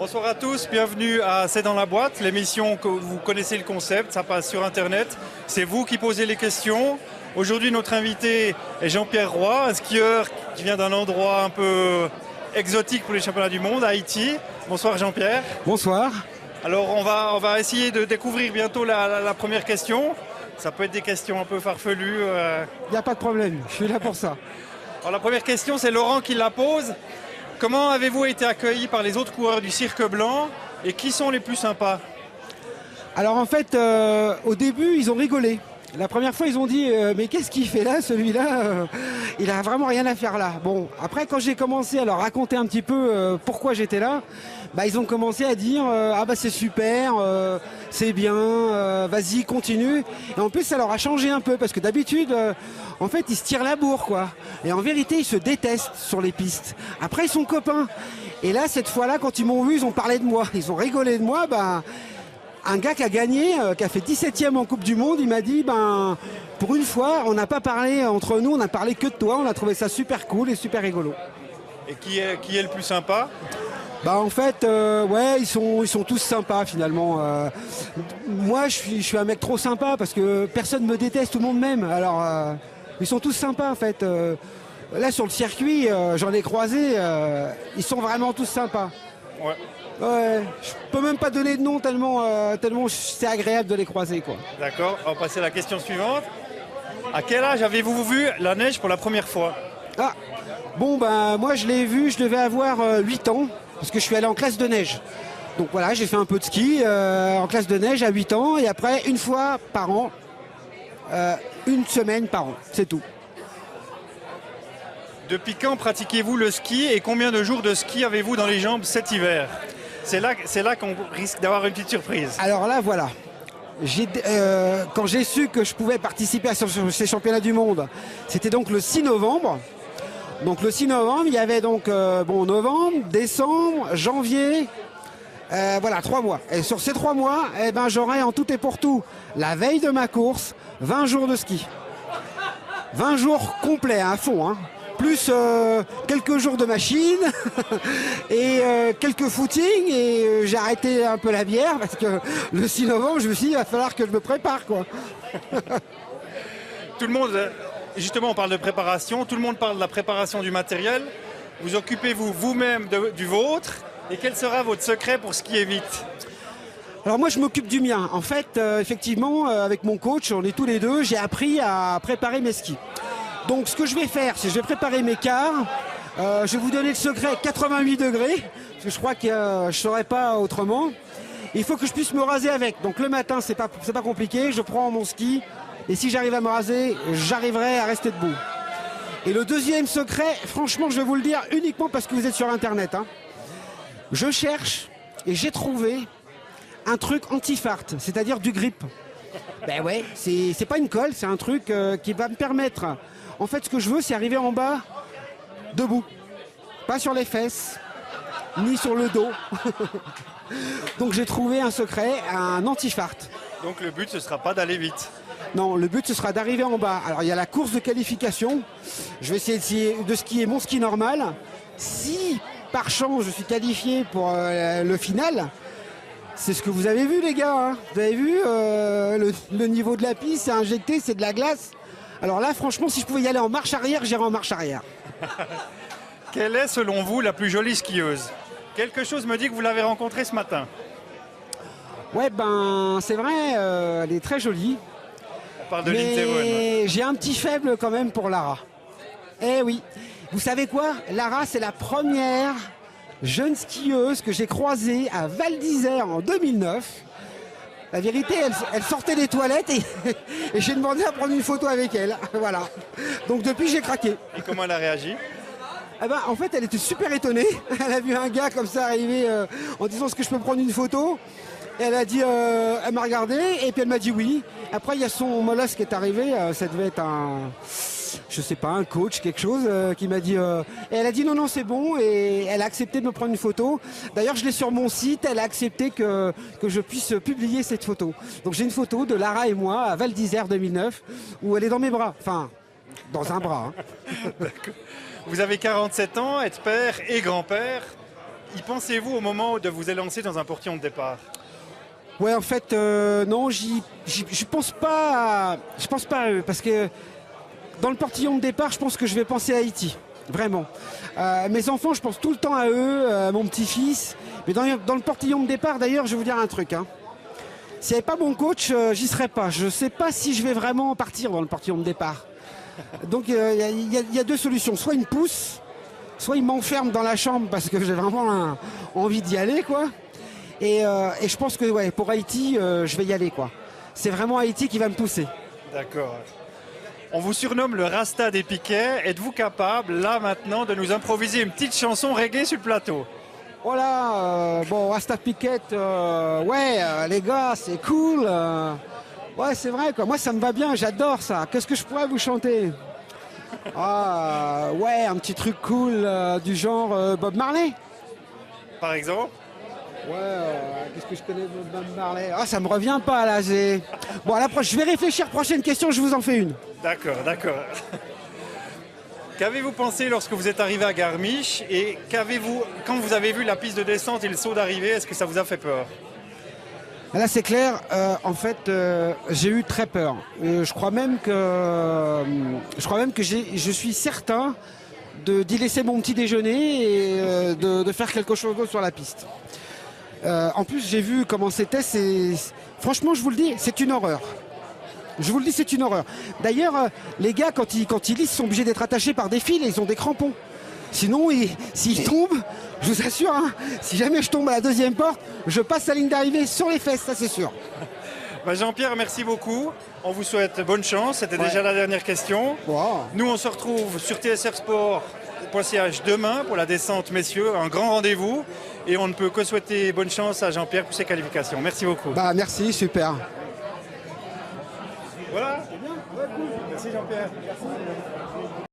Bonsoir à tous, bienvenue à C'est dans la boîte, l'émission que vous connaissez le concept, ça passe sur Internet. C'est vous qui posez les questions. Aujourd'hui, notre invité est Jean-Pierre Roy, un skieur qui vient d'un endroit un peu exotique pour les championnats du monde, Haïti. Bonsoir Jean-Pierre. Bonsoir. Alors on va essayer de découvrir bientôt la première question. Ça peut être des questions un peu farfelues. Il n'y a pas de problème, je suis là pour ça. Alors la première question, c'est Laurent qui la pose. Comment avez-vous été accueillis par les autres coureurs du Cirque Blanc et qui sont les plus sympas? Alors en fait, au début, ils ont rigolé. La première fois, ils ont dit mais qu'est-ce qu'il fait là, celui-là il a vraiment rien à faire là. Bon, après, quand j'ai commencé à leur raconter un petit peu pourquoi j'étais là, ils ont commencé à dire ah bah c'est super, c'est bien, vas-y, continue. Et en plus, ça leur a changé un peu parce que d'habitude, en fait, ils se tirent la bourre, quoi. Et en vérité, ils se détestent sur les pistes. Après, ils sont copains. Et là, cette fois-là, quand ils m'ont vu, ils ont parlé de moi. Ils ont rigolé de moi, un gars qui a gagné, qui a fait 17e en Coupe du Monde, il m'a dit, pour une fois, on n'a pas parlé entre nous, on n'a parlé que de toi, on a trouvé ça super cool et super rigolo. Et qui est le plus sympa? En fait, ouais, ils sont tous sympas finalement. Moi, je suis un mec trop sympa parce que personne me déteste, tout le monde m'aime. Alors, ils sont tous sympas en fait. Là, sur le circuit, j'en ai croisé, ils sont vraiment tous sympas. Ouais. Ouais, je peux même pas donner de nom tellement c'est agréable de les croiser, quoi. D'accord, on va passer à la question suivante. À quel âge avez-vous vu la neige pour la première fois? Moi je l'ai vu, je devais avoir 8 ans, parce que je suis allé en classe de neige. Donc voilà, j'ai fait un peu de ski en classe de neige à 8 ans, et après une fois par an, une semaine par an, c'est tout. Depuis quand pratiquez-vous le ski et combien de jours de ski avez-vous dans les jambes cet hiver? C'est là qu'on risque d'avoir une petite surprise. Alors là, voilà. Quand j'ai su que je pouvais participer à ces championnats du monde, c'était donc le 6 novembre. Donc le 6 novembre, il y avait donc novembre, décembre, janvier, 3 mois. Et sur ces 3 mois, j'aurai en tout et pour tout, la veille de ma course, 20 jours de ski. 20 jours complets, à fond, hein. Plus quelques jours de machine et quelques footings et j'ai arrêté un peu la bière parce que le 6 novembre, je me suis dit, il va falloir que je me prépare, quoi. Tout le monde, justement, on parle de préparation, tout le monde parle de la préparation du matériel. Vous occupez-vous vous-même du vôtre et quel sera votre secret pour skier vite? Alors moi, je m'occupe du mien. En fait, effectivement, avec mon coach, on est tous les deux, j'ai appris à préparer mes skis. Donc ce que je vais faire, c'est que je vais préparer mes quarts. Je vais vous donner le secret 88 degrés, parce que je crois que je ne saurais pas autrement. Il faut que je puisse me raser avec. Donc le matin, c'est pas compliqué, je prends mon ski, et si j'arrive à me raser, j'arriverai à rester debout. Et le deuxième secret, franchement, je vais vous le dire uniquement parce que vous êtes sur Internet, hein. Je cherche, et j'ai trouvé un truc anti-fart, c'est-à-dire du grip. Ouais, c'est pas une colle, c'est un truc qui va me permettre... En fait, ce que je veux, c'est arriver en bas, debout. Pas sur les fesses, ni sur le dos. Donc j'ai trouvé un secret, un anti-fart. Donc le but, ce ne sera pas d'aller vite. Non, le but, ce sera d'arriver en bas. Alors il y a la course de qualification. Je vais essayer de skier mon ski normal. Si, par chance, je suis qualifié pour le final, c'est ce que vous avez vu, les gars, hein. Vous avez vu, le niveau de la piste, c'est injecté, c'est de la glace. Alors là, franchement, si je pouvais y aller en marche arrière, j'irais en marche arrière. Quelle est, selon vous, la plus jolie skieuse? Quelque chose me dit que vous l'avez rencontrée ce matin. Ouais, c'est vrai, elle est très jolie. On parle de Lindsey Vonn. J'ai un petit faible quand même pour Lara. Eh oui. Vous savez quoi? Lara, c'est la première jeune skieuse que j'ai croisée à Val d'Isère en 2009. La vérité, elle sortait des toilettes et j'ai demandé à prendre une photo avec elle. Voilà. Donc depuis, j'ai craqué. Et comment elle a réagi? En fait, elle était super étonnée. Elle a vu un gars comme ça arriver en disant est-ce que je peux prendre une photo? Et elle a dit, elle m'a regardé et puis elle m'a dit oui. Après, il y a son molosse qui est arrivé. Ça devait être un coach, quelque chose, qui m'a dit... et elle a dit non, c'est bon. Et elle a accepté de me prendre une photo. D'ailleurs, je l'ai sur mon site. Elle a accepté que je puisse publier cette photo. Donc j'ai une photo de Lara et moi à Val d'Isère 2009 où elle est dans mes bras. Enfin, dans un bras. Hein. Vous avez 47 ans, êtes père et grand-père. y pensez-vous au moment de vous élancer dans un portillon de départ? Ouais, en fait, non, je pense pas à eux, parce que dans le portillon de départ, je pense que je vais penser à Haïti, vraiment. Mes enfants, je pense tout le temps à eux, à mon petit-fils. Mais dans le portillon de départ, d'ailleurs, je vais vous dire un truc. Hein. S'il n'y avait pas mon coach, j'y serais pas. Je ne sais pas si je vais vraiment partir dans le portillon de départ. Donc, il y a deux solutions. Soit il me pousse, soit il m'enferme dans la chambre parce que j'ai vraiment envie d'y aller, quoi. Et je pense que ouais, pour Haïti, je vais y aller, quoi. C'est vraiment Haïti qui va me pousser. D'accord. On vous surnomme le Rasta des Piquets. Êtes-vous capable, là, maintenant, de nous improviser une petite chanson reggae sur le plateau? Voilà, bon, Rasta Piquette, les gars, c'est cool. Ouais, c'est vrai, quoi. Moi, ça me va bien, j'adore ça. Qu'est-ce que je pourrais vous chanter? Ouais, un petit truc cool du genre Bob Marley. Par exemple? Ouais, qu'est-ce que je connais de Bob Marley? Ah, ça me revient pas, là. Bon, à la je vais réfléchir. Prochaine question, je vous en fais une. D'accord, d'accord. Qu'avez-vous pensé lorsque vous êtes arrivé à Garmisch et quand vous avez vu la piste de descente et le saut d'arrivée, est-ce que ça vous a fait peur? Là, c'est clair. En fait, j'ai eu très peur. Je crois même que je suis certain d'y laisser mon petit déjeuner et de faire quelque chose d'autre sur la piste. En plus, j'ai vu comment c'était. Franchement, je vous le dis, c'est une horreur. Je vous le dis, c'est une horreur. D'ailleurs, les gars, quand ils lisent, sont obligés d'être attachés par des fils et ils ont des crampons. Sinon, s'ils tombent, je vous assure, hein, si jamais je tombe à la deuxième porte, je passe la ligne d'arrivée sur les fesses, ça c'est sûr. Jean-Pierre, merci beaucoup. On vous souhaite bonne chance. C'était déjà la dernière question. Wow. Nous, on se retrouve sur tsrsport.ch demain pour la descente, messieurs. Un grand rendez-vous. Et on ne peut que souhaiter bonne chance à Jean-Pierre pour ses qualifications. Merci beaucoup. Merci, super. Voilà. C'est bien. Ouais, cool. Merci Jean-Pierre. Merci.